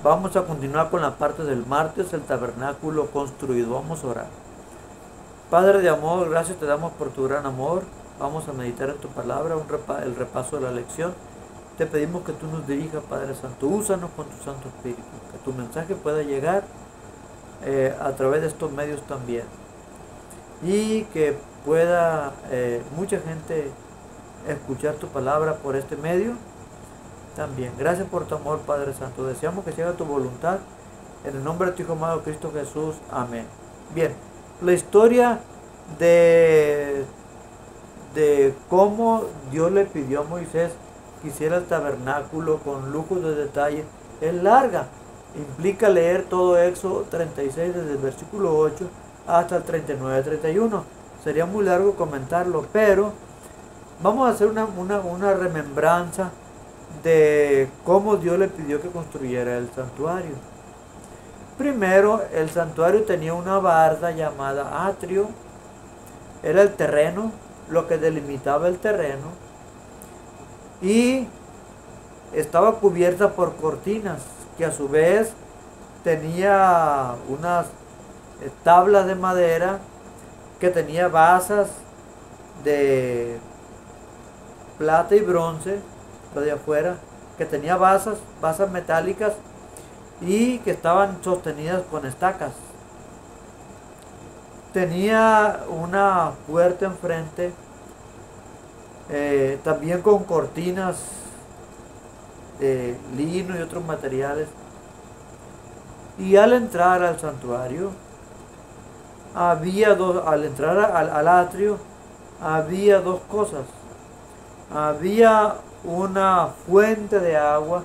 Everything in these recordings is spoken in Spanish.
Vamos a continuar con la parte del martes, el tabernáculo construido. Vamos a orar. Padre de amor, gracias te damos por tu gran amor. Vamos a meditar en tu palabra, el repaso de la lección. Te pedimos que tú nos dirijas, Padre Santo. Úsanos con tu Santo Espíritu. Que tu mensaje pueda llegar a través de estos medios también. Y que pueda mucha gente escuchar tu palabra por este medio también. Gracias por tu amor, Padre Santo. Deseamos que se haga tu voluntad. En el nombre de tu Hijo amado Cristo Jesús. Amén. Bien, la historia de cómo Dios le pidió a Moisés que hiciera el tabernáculo con lujos de detalle es larga. Implica leer todo Éxodo 36 desde el versículo 8 hasta el 39-31. Sería muy largo comentarlo, pero vamos a hacer una remembranza de cómo Dios le pidió que construyera el santuario. Primero, el santuario tenía una barda llamada atrio. Era el terreno, lo que delimitaba el terreno, y estaba cubierta por cortinas, que a su vez tenía unas tablas de madera, que tenía basas de plata y bronce, lo de afuera, que tenía basas metálicas y que estaban sostenidas con estacas. Tenía una puerta enfrente, también con cortinas de lino y otros materiales. Y al entrar al santuario, al entrar al atrio, había dos cosas. Había una fuente de agua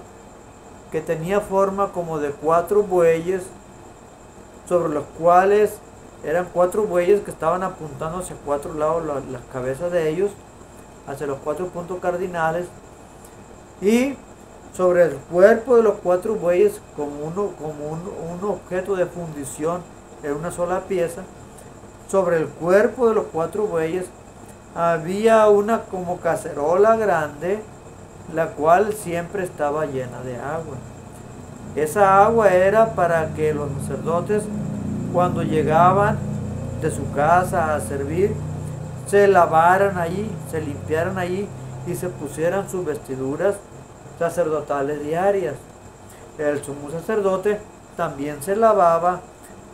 que tenía forma como de 4 bueyes, sobre los cuales eran 4 bueyes que estaban apuntando hacia 4 lados, las cabezas de ellos, hacia los 4 puntos cardinales, y sobre el cuerpo de los 4 bueyes, como un objeto de fundición en una sola pieza, sobre el cuerpo de los 4 bueyes había una como cacerola grande, la cual siempre estaba llena de agua. Esa agua era para que los sacerdotes, cuando llegaban de su casa a servir, se lavaran allí, se limpiaran allí y se pusieran sus vestiduras sacerdotales diarias. El sumo sacerdote también se lavaba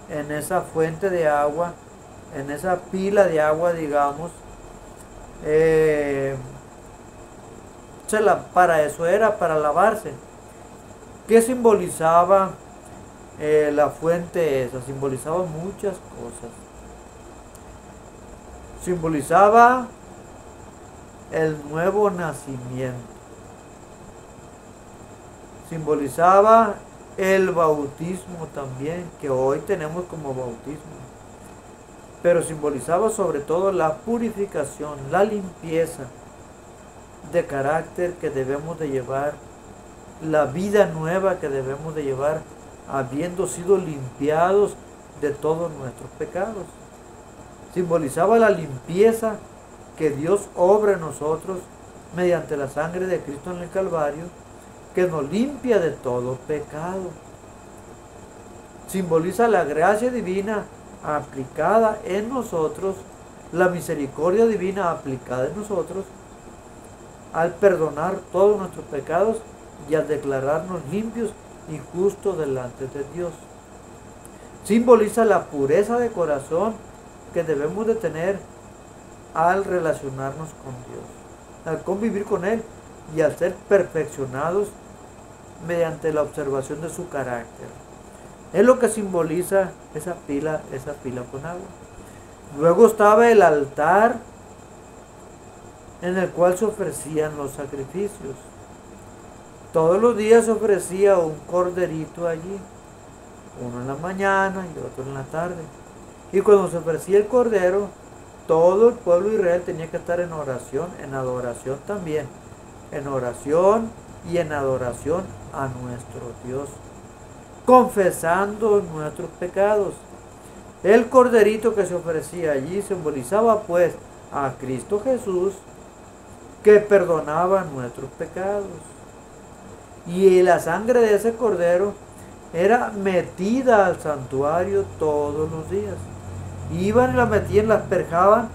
en esa fuente de agua, en esa pila de agua, digamos. Para eso era, para lavarse. ¿Qué simbolizaba la fuente esa? Simbolizaba muchas cosas. Simbolizaba el nuevo nacimiento. Simbolizaba el bautismo también, que hoy tenemos como bautismo. Pero simbolizaba sobre todo la purificación, la limpieza de carácter que debemos de llevar, la vida nueva que debemos de llevar, habiendo sido limpiados de todos nuestros pecados. Simbolizaba la limpieza que Dios obra en nosotros mediante la sangre de Cristo en el Calvario, que nos limpia de todo pecado. Simboliza la gracia divina aplicada en nosotros, la misericordia divina aplicada en nosotros, al perdonar todos nuestros pecados y al declararnos limpios y justos delante de Dios. Simboliza la pureza de corazón que debemos de tener al relacionarnos con Dios, al convivir con Él y al ser perfeccionados mediante la observación de su carácter. Es lo que simboliza esa pila con agua. Luego estaba el altar en el cual se ofrecían los sacrificios. Todos los días se ofrecía un corderito allí, uno en la mañana y otro en la tarde. Y cuando se ofrecía el cordero, todo el pueblo de Israel tenía que estar en oración, en adoración también, en oración y en adoración a nuestro Dios, confesando nuestros pecados. El corderito que se ofrecía allí simbolizaba pues a Cristo Jesús, que perdonaba nuestros pecados. Y la sangre de ese cordero era metida al santuario todos los días. Iban y la metían, la asperjaban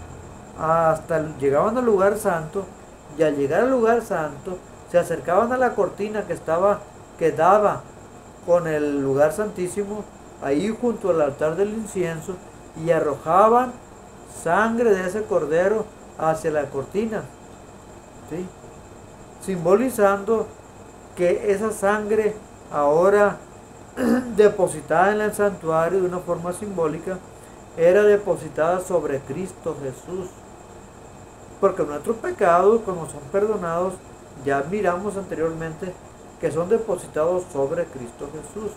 hasta llegaban al lugar santo, y al llegar al lugar santo se acercaban a la cortina que daba con el lugar santísimo, ahí junto al altar del incienso, y arrojaban sangre de ese cordero hacia la cortina, ¿sí? Simbolizando que esa sangre ahora depositada en el santuario de una forma simbólica era depositada sobre Cristo Jesús, porque nuestros pecados, como son perdonados, ya miramos anteriormente que son depositados sobre Cristo Jesús.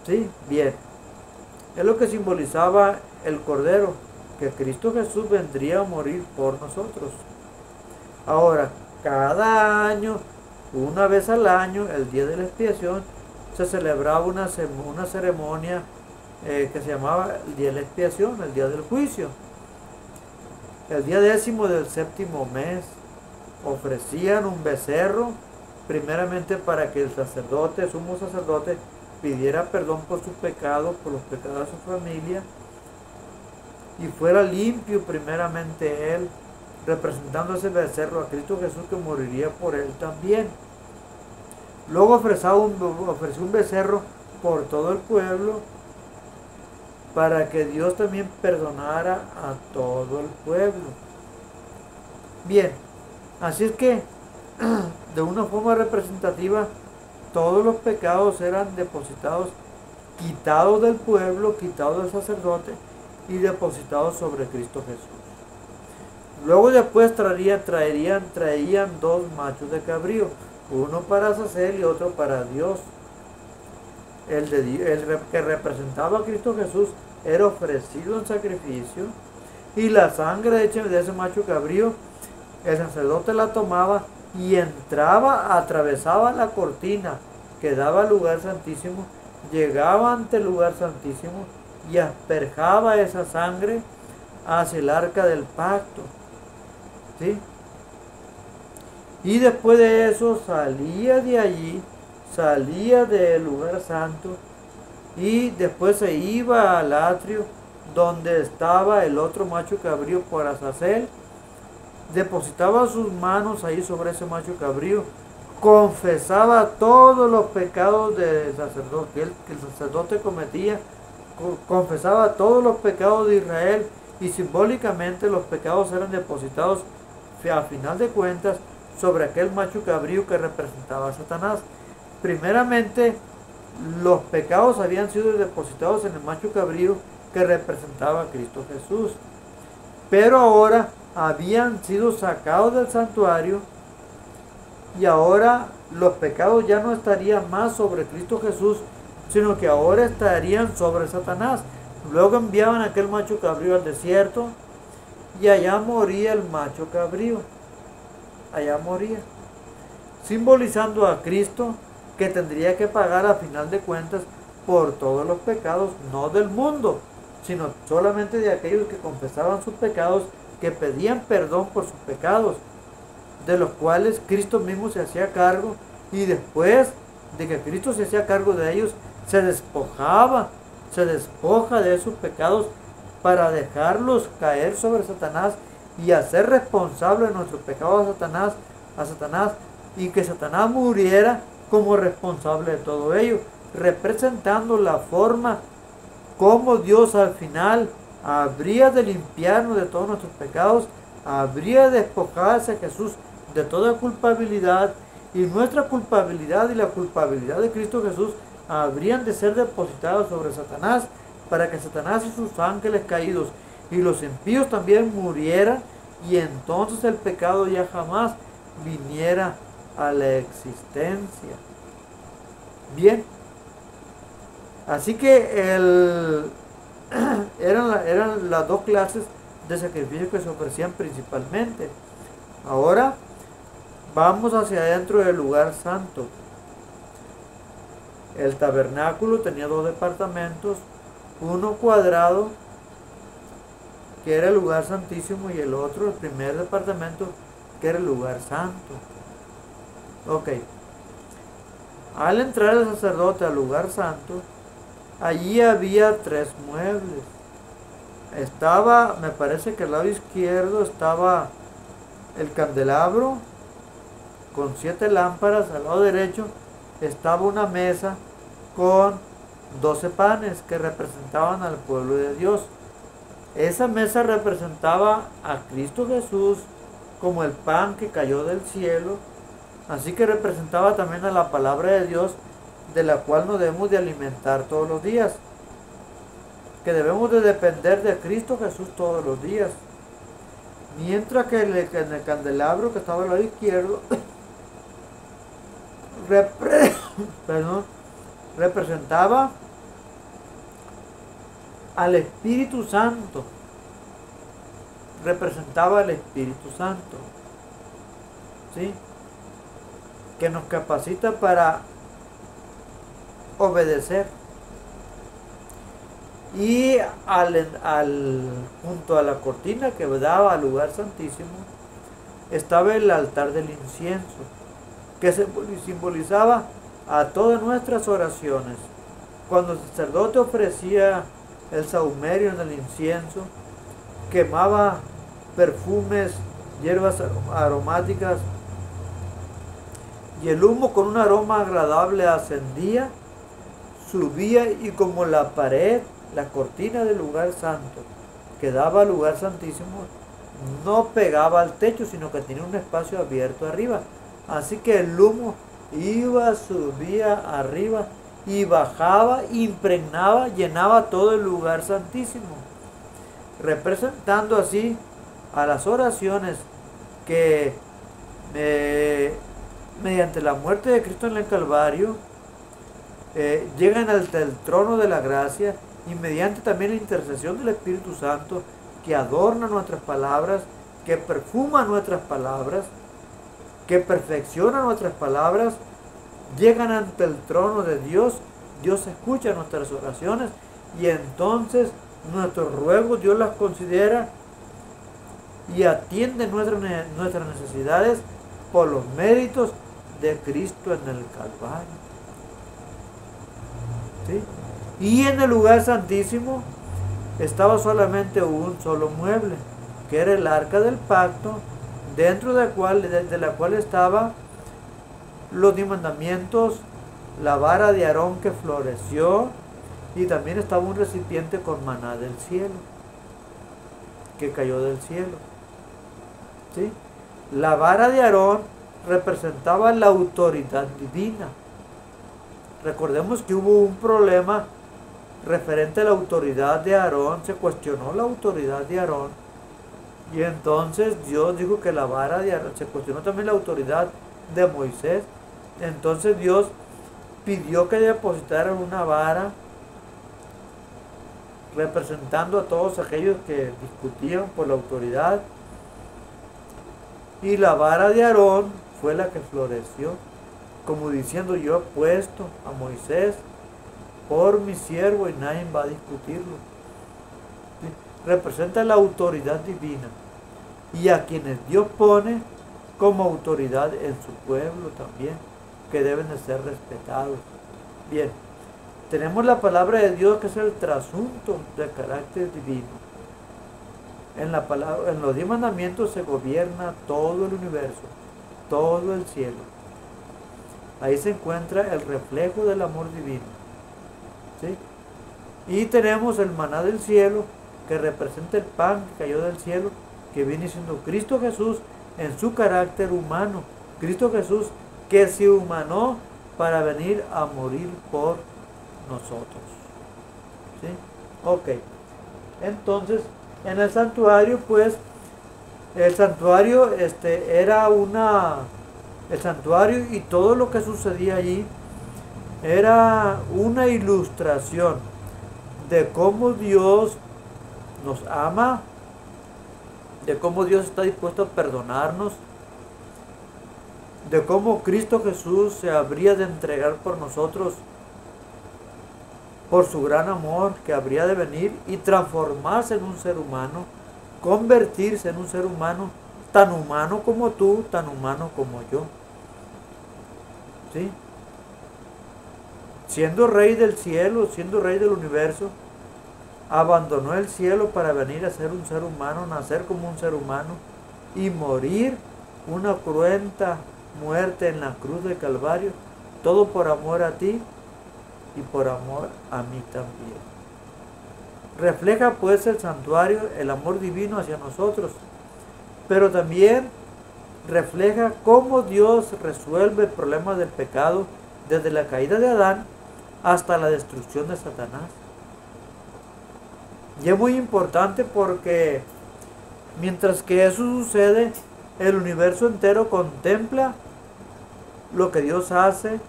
¿Sí? Bien. Es lo que simbolizaba el Cordero, que Cristo Jesús vendría a morir por nosotros. Ahora, cada año, una vez al año, el día de la expiación, se celebraba una ceremonia que se llamaba el día de la expiación, el día del juicio. El día 10º del 7º mes ofrecían un becerro, primeramente para que el sacerdote, sumo sacerdote, pidiera perdón por sus pecados, por los pecados de su familia, y fuera limpio primeramente él, representando ese becerro a Cristo Jesús que moriría por él también. Luego ofreció un becerro por todo el pueblo, para que Dios también perdonara a todo el pueblo. Bien, así es que de una forma representativa todos los pecados eran depositados, quitados del pueblo, quitados del sacerdote y depositados sobre Cristo Jesús. Luego después traían 2 machos de cabrío, uno para Azazel y otro para Dios. El que representaba a Cristo Jesús era ofrecido en sacrificio, y la sangre de ese macho cabrío, el sacerdote la tomaba y entraba, atravesaba la cortina que daba al lugar santísimo, llegaba ante el lugar santísimo y asperjaba esa sangre hacia el arca del pacto, ¿sí? Y después de eso salía de allí, salía del lugar santo, y después se iba al atrio donde estaba el otro macho cabrío por Azazel, depositaba sus manos ahí sobre ese macho cabrío, confesaba todos los pecados del sacerdote, que el sacerdote cometía, confesaba todos los pecados de Israel, y simbólicamente los pecados eran depositados a final de cuentas sobre aquel macho cabrío que representaba a Satanás. Primeramente, los pecados habían sido depositados en el macho cabrío que representaba a Cristo Jesús, pero ahora habían sido sacados del santuario, y ahora los pecados ya no estarían más sobre Cristo Jesús, sino que ahora estarían sobre Satanás. Luego enviaban a aquel macho cabrío al desierto, y allá moría el macho cabrío, allá moría, simbolizando a Cristo, que tendría que pagar a final de cuentas por todos los pecados, no del mundo, sino solamente de aquellos que confesaban sus pecados, que pedían perdón por sus pecados, de los cuales Cristo mismo se hacía cargo, y después de que Cristo se hacía cargo de ellos, se despoja de esos pecados para dejarlos caer sobre Satanás y hacer responsable de nuestros pecados a Satanás, y que Satanás muriera como responsable de todo ello, representando la forma como Dios al final habría de limpiarnos de todos nuestros pecados, habría de despojarse a Jesús de toda culpabilidad, y nuestra culpabilidad y la culpabilidad de Cristo Jesús habrían de ser depositados sobre Satanás, para que Satanás y sus ángeles caídos y los impíos también murieran, y entonces el pecado ya jamás viniera a la existencia. Bien, así que eran las 2 clases de sacrificios que se ofrecían principalmente. Ahora vamos hacia adentro del lugar santo. El tabernáculo tenía 2 departamentos, uno cuadrado, que era el lugar santísimo, y el otro, el primer departamento, que era el lugar santo. Ok. Al entrar el sacerdote al lugar santo, allí había 3 muebles. Estaba, me parece que al lado izquierdo estaba el candelabro con 7 lámparas. Al lado derecho estaba una mesa con 12 panes que representaban al pueblo de Dios. Esa mesa representaba a Cristo Jesús como el pan que cayó del cielo, así que representaba también a la palabra de Dios, de la cual nos debemos de alimentar todos los días, que debemos de depender de Cristo Jesús todos los días. Mientras que en el candelabro que estaba al lado izquierdo representaba al Espíritu Santo. Representaba al Espíritu Santo, ¿sí? Que nos capacita para obedecer. Y junto a la cortina que daba al lugar santísimo estaba el altar del incienso, que simbolizaba a todas nuestras oraciones. Cuando el sacerdote ofrecía el sahumerio en el incienso, quemaba perfumes, hierbas aromáticas, y el humo con un aroma agradable ascendía, subía, y como la pared, la cortina del lugar santo que daba al lugar santísimo no pegaba al techo, sino que tenía un espacio abierto arriba, así que el humo iba, subía arriba y bajaba, impregnaba, llenaba todo el lugar santísimo, representando así a las oraciones que mediante la muerte de Cristo en el Calvario llegan hasta el trono de la gracia, y mediante también la intercesión del Espíritu Santo, que adorna nuestras palabras, que perfuma nuestras palabras, que perfecciona nuestras palabras, llegan ante el trono de Dios. Dios escucha nuestras oraciones, y entonces nuestros ruegos Dios las considera y atiende nuestras necesidades por los méritos de Cristo en el Calvario, ¿sí? Y en el lugar santísimo estaba solamente un solo mueble, que era el arca del pacto, dentro de la cual estaban los 10 mandamientos, la vara de Aarón que floreció, y también estaba un recipiente con maná del cielo, que cayó del cielo, ¿sí? La vara de Aarón representaba la autoridad divina. Recordemos que hubo un problema referente a la autoridad de Aarón, se cuestionó la autoridad de Aarón, y entonces Dios dijo que la vara de Aarón, se cuestionó también la autoridad de Moisés. Entonces Dios pidió que depositaran una vara representando a todos aquellos que discutían por la autoridad, y la vara de Aarón fue la que floreció, como diciendo: yo he puesto a Moisés por mi siervo y nadie va a discutirlo. ¿Sí? Representa la autoridad divina, y a quienes Dios pone como autoridad en su pueblo también, que deben de ser respetados. Bien, tenemos la palabra de Dios, que es el trasunto del carácter divino. En los 10 mandamientos se gobierna todo el universo, todo el cielo. Ahí se encuentra el reflejo del amor divino, ¿sí? Y tenemos el maná del cielo, que representa el pan que cayó del cielo, que viene siendo Cristo Jesús en su carácter humano. Cristo Jesús que se humanó para venir a morir por nosotros, ¿sí? Ok, entonces en el santuario, pues, el santuario el santuario y todo lo que sucedía allí era una ilustración de cómo Dios nos ama, de cómo Dios está dispuesto a perdonarnos, de cómo Cristo Jesús se habría de entregar por nosotros, por su gran amor, que habría de venir y transformarse en un ser humano, convertirse en un ser humano, tan humano como tú, tan humano como yo, ¿sí? siendo rey del cielo, siendo rey del universo, abandonó el cielo para venir a ser un ser humano, nacer como un ser humano y morir una cruenta muerte en la cruz del Calvario, todo por amor a ti y por amor a mí también. Refleja pues el santuario el amor divino hacia nosotros, pero también refleja cómo Dios resuelve el problema del pecado desde la caída de Adán hasta la destrucción de Satanás. Y es muy importante porque mientras que eso sucede, el universo entero contempla lo que Dios hace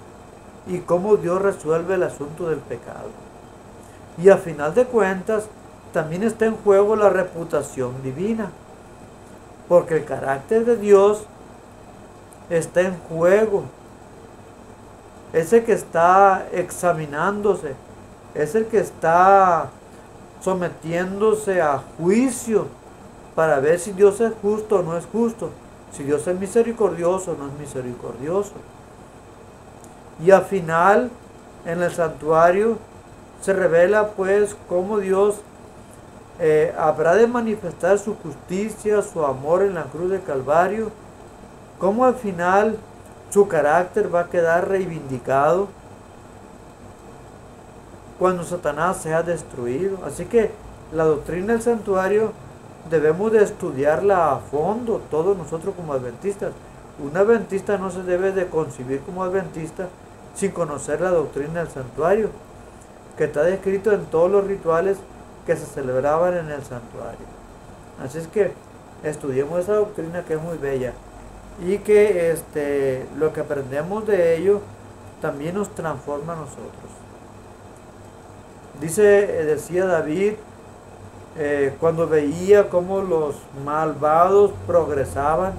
y cómo Dios resuelve el asunto del pecado. Y a final de cuentas, también está en juego la reputación divina, porque el carácter de Dios está en juego. Es el que está examinándose, es el que está sometiéndose a juicio para ver si Dios es justo o no es justo, si Dios es misericordioso o no es misericordioso. Y al final, en el santuario, se revela pues cómo Dios habrá de manifestar su justicia, su amor en la cruz del Calvario, cómo al final su carácter va a quedar reivindicado cuando Satanás sea destruido. Así que la doctrina del santuario debemos de estudiarla a fondo, todos nosotros como adventistas. Un adventista no se debe de concebir como adventista sin conocer la doctrina del santuario, que está descrito en todos los rituales que se celebraban en el santuario. Así es que estudiemos esa doctrina, que es muy bella, y que lo que aprendemos de ello también nos transforma a nosotros. Decía David, cuando veía cómo los malvados progresaban,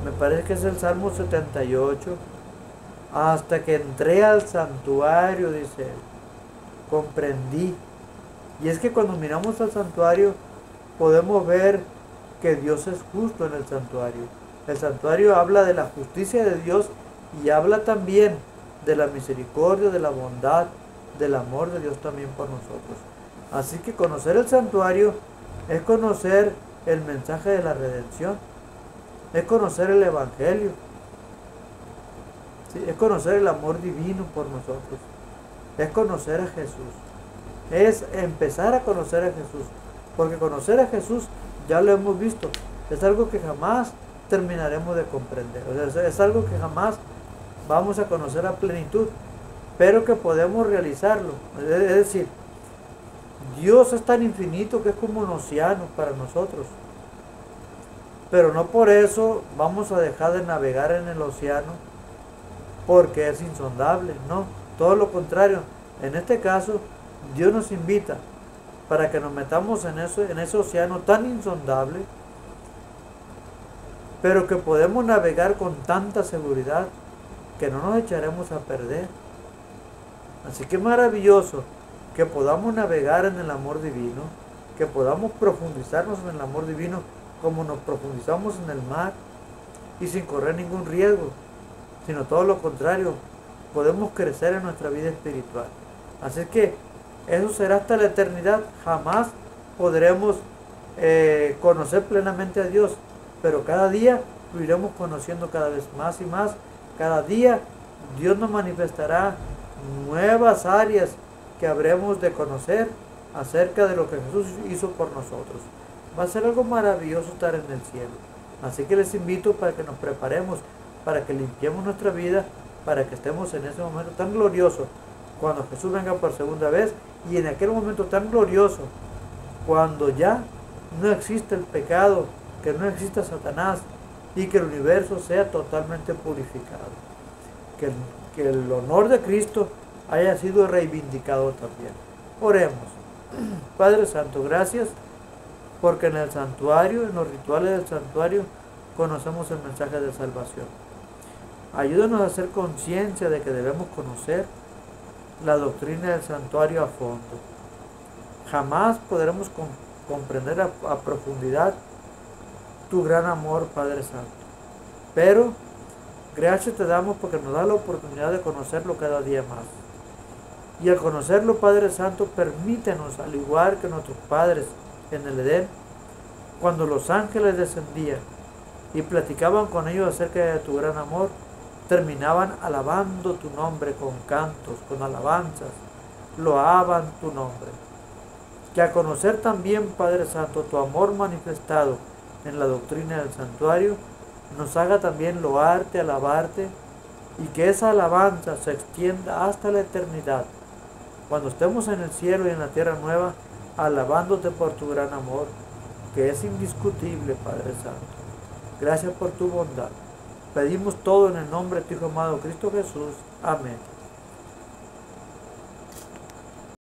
me parece que es el Salmo 78, hasta que entré al santuario, dice él, comprendí. Y es que cuando miramos al santuario podemos ver que Dios es justo en el santuario. El santuario habla de la justicia de Dios y habla también de la misericordia, de la bondad, del amor de Dios también por nosotros. Así que conocer el santuario es conocer el mensaje de la redención, es conocer el evangelio, ¿sí? Es conocer el amor divino por nosotros, es conocer a Jesús, es empezar a conocer a Jesús, porque conocer a Jesús, ya lo hemos visto, es algo que jamás terminaremos de comprender, o sea, es algo que jamás vamos a conocer a plenitud, pero que podemos realizarlo. Es decir, Dios es tan infinito que es como un océano para nosotros, pero no por eso vamos a dejar de navegar en el océano porque es insondable, no, todo lo contrario. En este caso, Dios nos invita para que nos metamos en ese océano tan insondable, pero que podemos navegar con tanta seguridad que no nos echaremos a perder. Así que es maravilloso que podamos navegar en el amor divino, que podamos profundizarnos en el amor divino como nos profundizamos en el mar y sin correr ningún riesgo, sino todo lo contrario, podemos crecer en nuestra vida espiritual. Así que eso será hasta la eternidad, jamás podremos conocer plenamente a Dios, pero cada día lo iremos conociendo cada vez más y más. Cada día Dios nos manifestará nuevas áreas que habremos de conocer acerca de lo que Jesús hizo por nosotros. Va a ser algo maravilloso estar en el cielo. Así que les invito para que nos preparemos, para que limpiemos nuestra vida, para que estemos en ese momento tan glorioso cuando Jesús venga por segunda vez, y en aquel momento tan glorioso cuando ya no existe el pecado, que no exista Satanás y que el universo sea totalmente purificado. Que el honor de Cristo haya sido reivindicado también. Oremos. Padre Santo, gracias porque en el santuario, en los rituales del santuario, conocemos el mensaje de salvación. Ayúdanos a hacer conciencia de que debemos conocer la doctrina del santuario a fondo. Jamás podremos comprender a profundidad tu gran amor, Padre Santo. Pero gracias te damos porque nos da la oportunidad de conocerlo cada día más. Y al conocerlo, Padre Santo, permítenos, al igual que nuestros padres en el Edén, cuando los ángeles descendían y platicaban con ellos acerca de tu gran amor, terminaban alabando tu nombre con cantos, con alabanzas, loaban tu nombre. Que al conocer también, Padre Santo, tu amor manifestado en la doctrina del santuario, nos haga también loarte, alabarte, y que esa alabanza se extienda hasta la eternidad, cuando estemos en el cielo y en la tierra nueva, alabándote por tu gran amor, que es indiscutible, Padre Santo. Gracias por tu bondad. Pedimos todo en el nombre de tu Hijo amado Cristo Jesús. Amén.